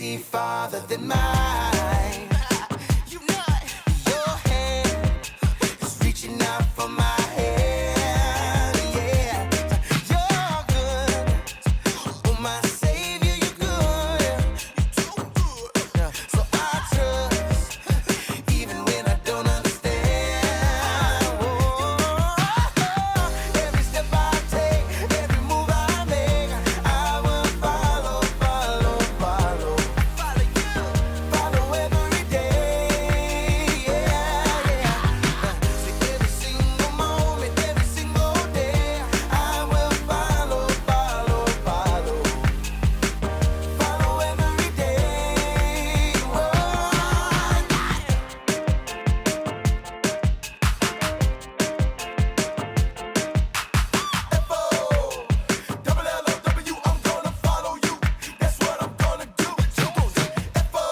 see farther than mine. You know it. Your hand is reaching out for my hand. Yeah, you're good. Oh, my Savior, you're good. You're too good. Yeah. So I trust, even when I don't understand. Oh, every step I take, every move I make, I will follow, follow, follow. Follow you, follow every day. Yeah, yeah. See, every single moment, every single day, I will follow, follow, follow. Follow every day. F-O, double L-O-W, I'm gonna follow you. That's what I'm gonna do. F-O,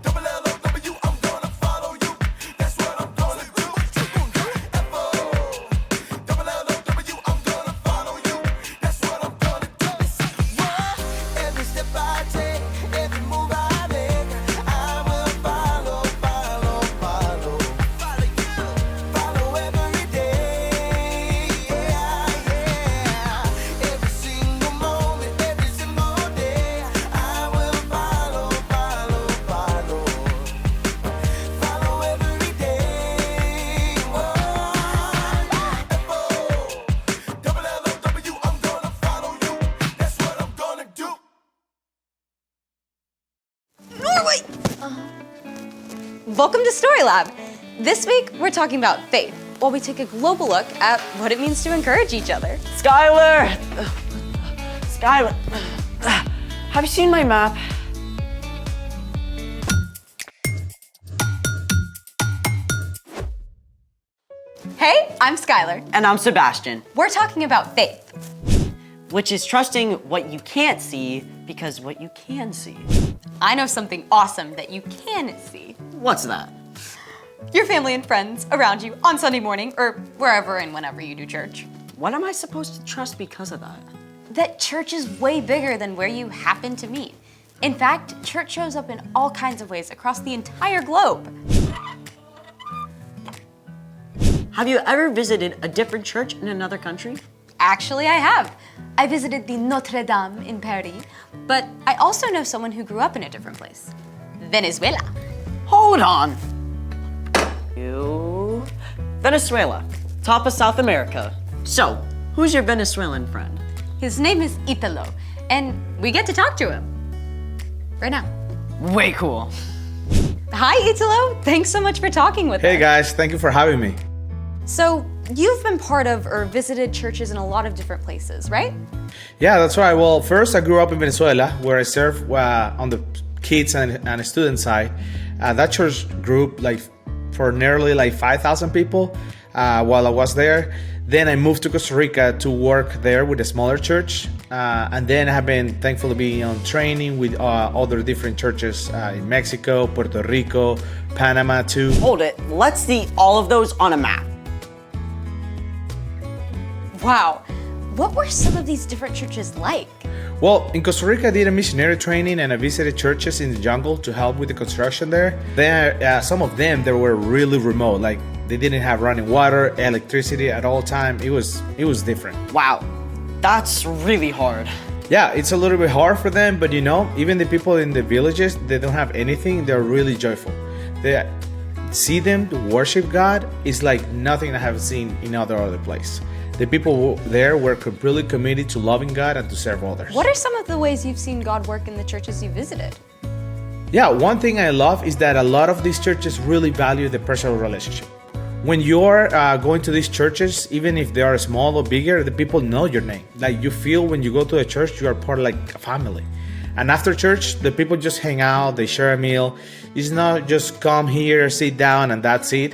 double L-O-W, I'm gonna follow you. That's what I'm gonna do. F-O, double L-O-W, I'm gonna follow you. That's what I'm gonna do. Every step I take, every move I make, I will follow, follow, follow. Follow you, follow every day. Yeah, yeah. Every single moment, every single day, I will follow, follow, follow. Follow every day. F-O, double L-O-W, I'm gonna follow you. That's what I'm gonna do. Norway! Welcome to Story Lab. This week, we're talking about faith, while we take a global look at what it means to encourage each other. Skylar! Skylar, have you seen my map? Hey, I'm Skylar. And I'm Sebastian, We're talking about faith. which is trusting what you can't see because what you can see. I know something awesome that you can see. What's that? Your family and friends around you on Sunday morning, or wherever and whenever you do church. What am I supposed to trust because of that? That church is way bigger than where you happen to meet. In fact, church shows up in all kinds of ways across the entire globe. Have you ever visited a different church in another country? Actually, I have. I visited the Notre Dame in Paris, but I also know someone who grew up in a different place. Venezuela. Hold on. You... Venezuela, top of South America. So, who's your Venezuelan friend? His name is Italo, and we get to talk to him. Right now. Way cool. Hi, Italo. Thanks so much for talking with us. Hey guys, thank you for having me. So, you've been part of or visited churches in a lot of different places, right? Yeah, that's right. Well, first I grew up in Venezuela, where I served on the kids and student side. That church group, for nearly 5,000 people while I was there. Then I moved to Costa Rica to work there with a smaller church. And then I have been thankful to be on training with other different churches in Mexico, Puerto Rico, Panama too. Hold it, let's see all of those on a map. Wow. What were some of these different churches like? Well, in Costa Rica, I did a missionary training and I visited churches in the jungle to help with the construction there. There, some of them, they were really remote. They didn't have running water, electricity at all time. It was different. Wow, that's really hard. Yeah, it's a little bit hard for them, but even the people in the villages, they don't have anything. They're really joyful. They see them to worship God is like nothing I have seen in other place. The people there were completely committed to loving God and to serve others. What are some of the ways you've seen God work in the churches you visited? Yeah, one thing I love is that a lot of these churches really value the personal relationship. When you're going to these churches, even if they are small or bigger, the people know your name. You feel when you go to a church, you are part of a family. And after church, the people just hang out, they share a meal. It's not just come here, sit down, and that's it.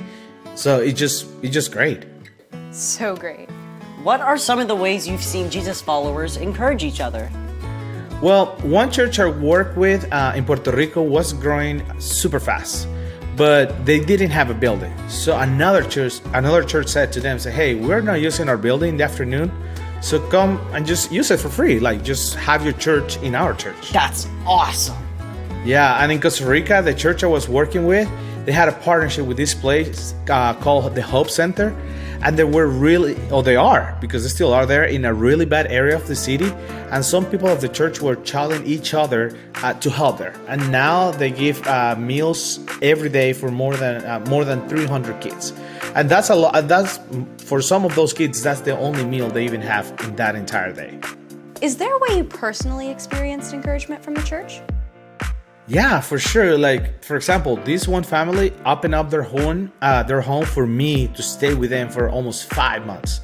So it's just great. So great. What are some of the ways you've seen Jesus followers encourage each other? Well, one church I worked with in Puerto Rico was growing super fast, but they didn't have a building. So another church said to them, hey, we're not using our building in the afternoon, so come and just use it for free. Just have your church in our church. That's awesome. Yeah, and in Costa Rica, the church I was working with, they had a partnership with this place called the Hope Center. And they were really, they are, because they still are there, in a really bad area of the city. And some people of the church were challenging each other to help there. And now they give meals every day for more than 300 kids. And that's a lot. That's, for some of those kids, that's the only meal they even have in that entire day. Is there a way you personally experienced encouragement from the church? Yeah, for sure. Like, for example, this one family opened up their home for me to stay with them for almost 5 months.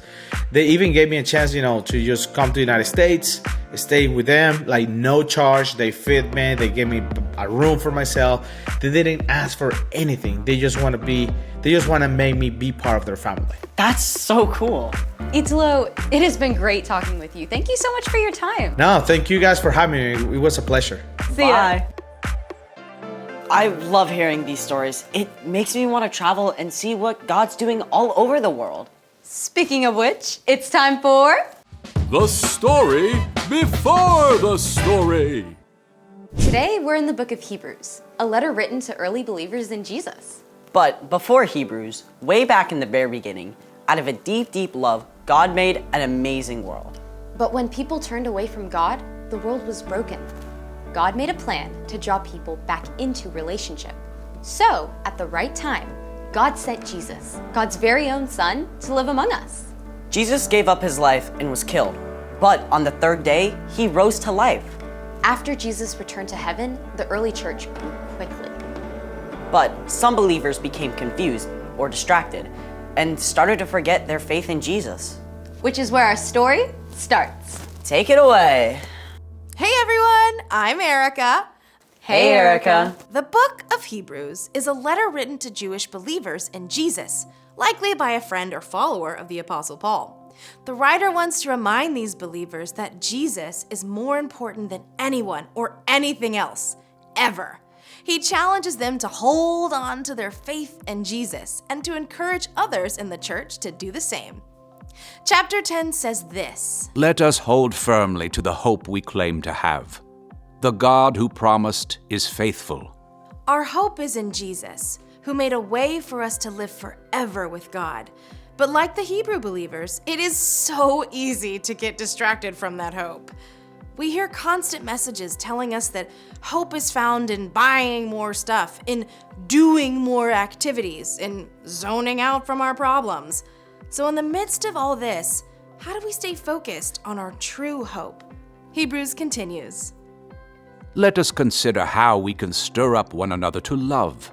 They even gave me a chance, to just come to the United States, stay with them, like no charge. They fed me. They gave me a room for myself. They didn't ask for anything. They just want to make me be part of their family. That's so cool. Italo, it has been great talking with you. Thank you so much for your time. No, thank you guys for having me. It was a pleasure. See ya. Bye. I love hearing these stories. It makes me want to travel and see what God's doing all over the world. Speaking of which, it's time for... The story before the story. Today, we're in the book of Hebrews, a letter written to early believers in Jesus. But before Hebrews, way back in the very beginning, out of a deep, deep love, God made an amazing world. But when people turned away from God, the world was broken. God made a plan to draw people back into relationship. So, at the right time, God sent Jesus, God's very own son, to live among us. Jesus gave up his life and was killed. But on the third day, he rose to life. After Jesus returned to heaven, the early church grew quickly. But some believers became confused or distracted and started to forget their faith in Jesus. Which is where our story starts. Take it away. Hey everyone, I'm Erica. Hey, Erica. The book of Hebrews is a letter written to Jewish believers in Jesus, likely by a friend or follower of the Apostle Paul. The writer wants to remind these believers that Jesus is more important than anyone or anything else, ever. He challenges them to hold on to their faith in Jesus and to encourage others in the church to do the same. Chapter 10 says this: Let us hold firmly to the hope we claim to have. The God who promised is faithful. Our hope is in Jesus, who made a way for us to live forever with God. But like the Hebrew believers, it is so easy to get distracted from that hope. We hear constant messages telling us that hope is found in buying more stuff, in doing more activities, in zoning out from our problems. So in the midst of all this, how do we stay focused on our true hope? Hebrews continues. Let us consider how we can stir up one another to love.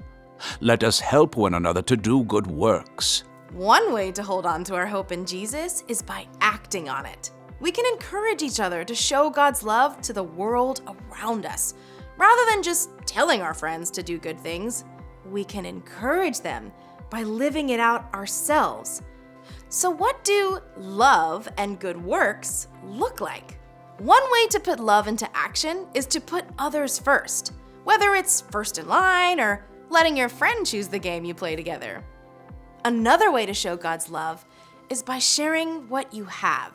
Let us help one another to do good works. One way to hold on to our hope in Jesus is by acting on it. We can encourage each other to show God's love to the world around us. Rather than just telling our friends to do good things, we can encourage them by living it out ourselves. So what do love and good works look like? One way to put love into action is to put others first, whether it's first in line or letting your friend choose the game you play together. Another way to show God's love is by sharing what you have.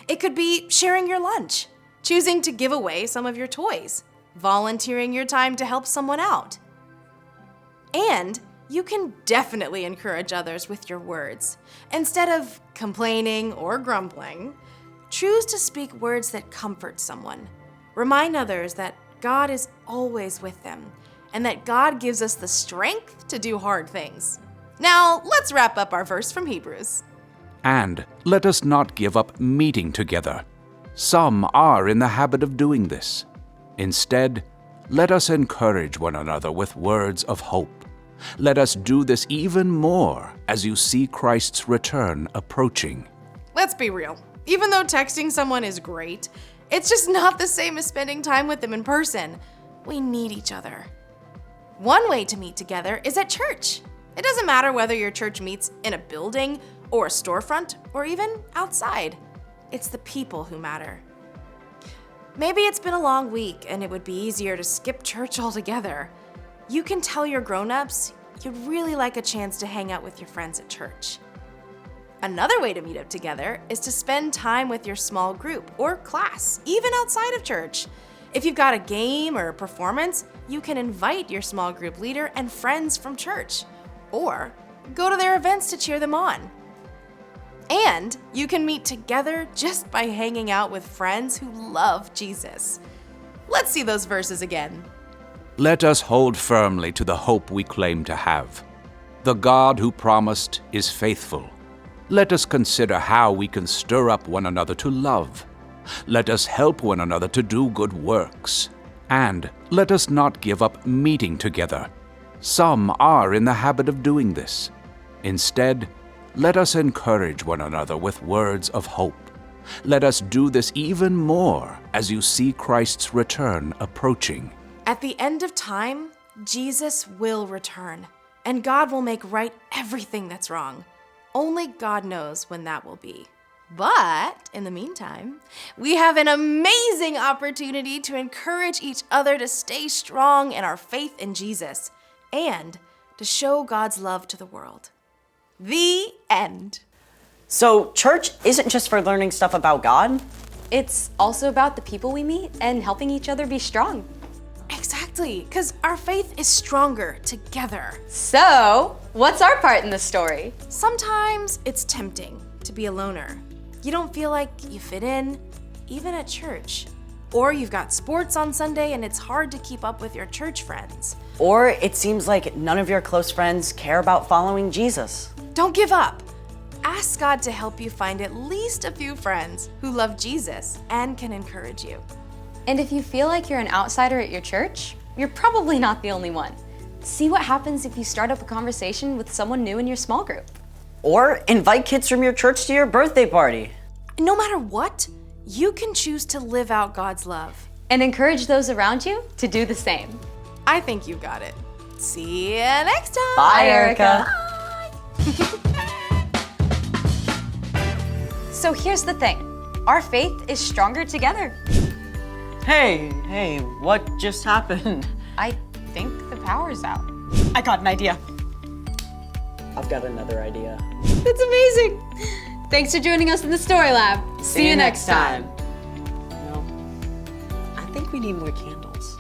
It could be sharing your lunch, choosing to give away some of your toys, volunteering your time to help someone out. And you can definitely encourage others with your words. Instead of complaining or grumbling, choose to speak words that comfort someone. Remind others that God is always with them and that God gives us the strength to do hard things. Now, let's wrap up our verse from Hebrews. And let us not give up meeting together. Some are in the habit of doing this. Instead, let us encourage one another with words of hope. Let us do this even more as you see Christ's return approaching. Let's be real. Even though texting someone is great, it's just not the same as spending time with them in person. We need each other. One way to meet together is at church. It doesn't matter whether your church meets in a building or a storefront or even outside. It's the people who matter. Maybe it's been a long week and it would be easier to skip church altogether. You can tell your grown-ups you'd really like a chance to hang out with your friends at church. Another way to meet up together is to spend time with your small group or class, even outside of church. If you've got a game or a performance, you can invite your small group leader and friends from church, or go to their events to cheer them on. And you can meet together just by hanging out with friends who love Jesus. Let's see those verses again. Let us hold firmly to the hope we claim to have. The God who promised is faithful. Let us consider how we can stir up one another to love. Let us help one another to do good works. And let us not give up meeting together. Some are in the habit of doing this. Instead, let us encourage one another with words of hope. Let us do this even more as you see Christ's return approaching. At the end of time, Jesus will return, and God will make right everything that's wrong. Only God knows when that will be. But in the meantime, we have an amazing opportunity to encourage each other to stay strong in our faith in Jesus and to show God's love to the world. The end. So, church isn't just for learning stuff about God. It's also about the people we meet and helping each other be strong. Exactly, because our faith is stronger together. So, what's our part in the story? Sometimes it's tempting to be a loner. You don't feel like you fit in, even at church. Or you've got sports on Sunday and it's hard to keep up with your church friends. Or it seems like none of your close friends care about following Jesus. Don't give up. Ask God to help you find at least a few friends who love Jesus and can encourage you. And if you feel like you're an outsider at your church, you're probably not the only one. See what happens if you start up a conversation with someone new in your small group. Or invite kids from your church to your birthday party. No matter what, you can choose to live out God's love. And encourage those around you to do the same. I think you got it. See you next time. Bye, Erica. So here's the thing. Our faith is stronger together. Hey, what just happened? I think the power's out. I got an idea. I've got another idea. That's amazing. Thanks for joining us in the Story Lab. See you next time. I think we need more candles.